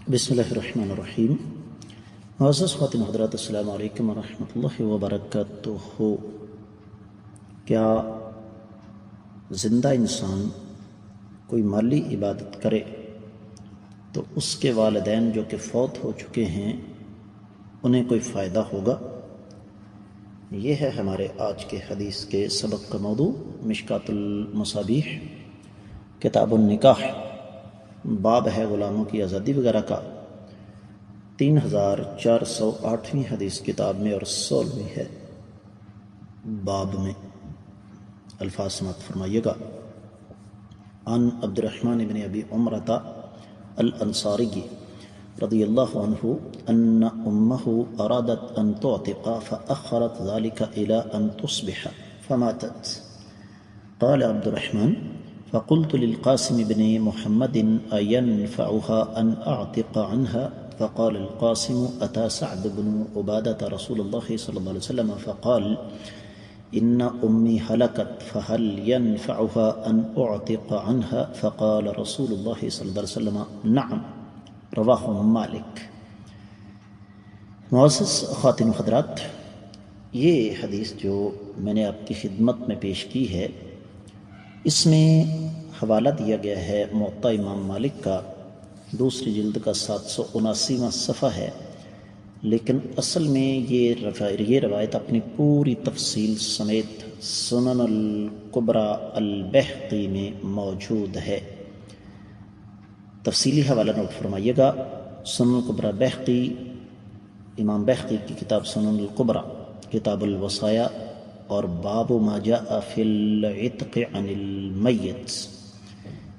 بسم اللہ الرحمن الرحیم۔ معزز خواتین حضرات، السلام علیکم ورحمۃ اللہ وبرکاتہ۔ کیا زندہ انسان کوئی مالی عبادت کرے تو اس کے والدین جو کہ فوت ہو چکے ہیں انہیں کوئی فائدہ ہوگا؟ یہ ہے ہمارے آج کے حدیث کے سبق کا موضوع۔ مشکات المصابیح کتاب النکاح، باب ہے غلاموں کی آزادی وغیرہ کا، 3408ویں حدیث کتاب میں اور 16ویں ہے باب میں۔ الفاظ سماعت فرمائیے گا۔ عن عبد الرحمن بن ابی عمرۃ الانصاری رضی اللہ عنہ ان امہ ارادت ان تعتق فاخرت ذلك الى ان تصبح فماتت۔ قال عبد الرحمن فقلت للقاسم بن محمد أينفعها أن أعتق عنها؟ فقال القاسم أتى سعد بن عبادة رسول الله صلى الله عليه وسلم فقال إن أمي هلكت فهل ينفعها أن أعتق عنها؟ فقال رسول الله صلى الله عليه وسلم نعم، رواه مالک۔ معزز خواتین و حضرات، یہ حدیث جو میں نے آپ کی خدمت میں پیش کی ہے، اس میں حوالہ دیا گیا ہے موطا امام مالک کا، دوسری جلد کا 779واں صفحہ ہے، لیکن اصل میں یہ روایت اپنی پوری تفصیل سمیت سنن الکبریٰ البیہقی میں موجود ہے۔ تفصیلی حوالہ نوٹ فرمائیے گا۔ سنن الکبریٰ بیہقی، امام بیہقی کی کتاب سنن الکبریٰ، کتاب الوصایا اور باب ما جاء فی العتق عن المیت،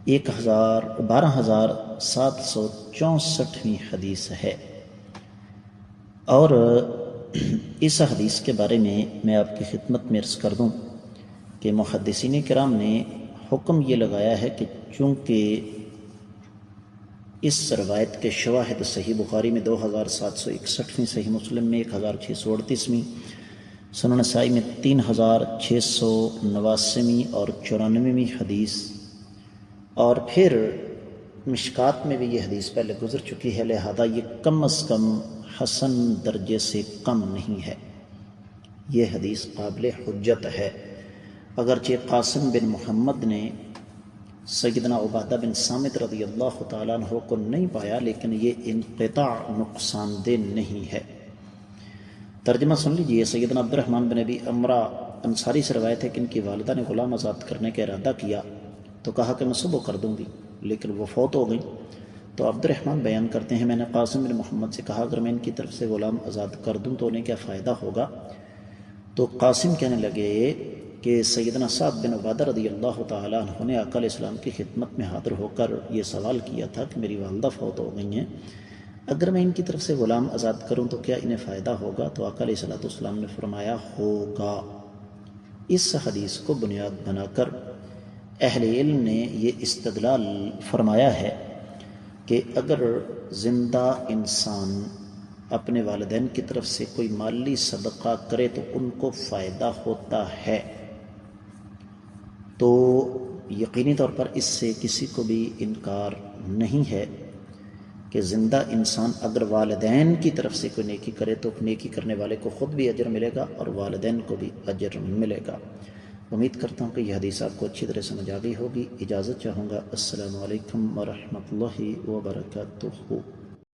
12764ویں حدیث ہے۔ اور اس حدیث کے بارے میں آپ کی خدمت میں عرض کر دوں کہ محدثین کرام نے حکم یہ لگایا ہے کہ چونکہ اس روایت کے شواہد صحیح بخاری میں 2761ویں، صحیح مسلم میں 1638ویں، سنن نسائی میں 3689ویں اور 94ویں حدیث، اور پھر مشکات میں بھی یہ حدیث پہلے گزر چکی ہے، لہذا یہ کم از کم حسن درجے سے کم نہیں ہے، یہ حدیث قابل حجت ہے۔ اگرچہ قاسم بن محمد نے سیدنا عبادہ بن صامت رضی اللہ تعالیٰ عنہ کو نہیں پایا، لیکن یہ انقطاع نقصان دہ نہیں ہے۔ ترجمہ سن لیجئے۔ سیدنا عبد الرحمن بن ابی عمرہ انصاری سے روایت ہے کہ ان کی والدہ نے غلام آزاد کرنے کا ارادہ کیا تو کہا کہ میں صبح کر دوں گی، لیکن وہ فوت ہو گئی۔ تو عبد الرحمن بیان کرتے ہیں میں نے قاسم بن محمد سے کہا اگر میں ان کی طرف سے غلام آزاد کر دوں تو انہیں کیا فائدہ ہوگا؟ تو قاسم کہنے لگے کہ سیدنا سعد بن عبادہ رضی اللہ تعالیٰ عنہ نے آقا علیہ السلام کی خدمت میں حاضر ہو کر یہ سوال کیا تھا کہ میری والدہ فوت ہو گئی ہیں، اگر میں ان کی طرف سے غلام آزاد کروں تو کیا انہیں فائدہ ہوگا؟ تو آقا علیہ السلام نے فرمایا ہوگا۔ اس حدیث کو بنیاد بنا کر اہل علم نے یہ استدلال فرمایا ہے کہ اگر زندہ انسان اپنے والدین کی طرف سے کوئی مالی صدقہ کرے تو ان کو فائدہ ہوتا ہے، تو یقینی طور پر اس سے کسی کو بھی انکار نہیں ہے کہ زندہ انسان اگر والدین کی طرف سے کوئی نیکی کرے تو نیکی کرنے والے کو خود بھی اجر ملے گا اور والدین کو بھی اجر ملے گا۔ امید کرتا ہوں کہ یہ حدیث آپ کو اچھی طرح سمجھ آ گئی ہوگی۔ اجازت چاہوں گا۔ السلام علیکم ورحمۃ اللہ وبرکاتہ۔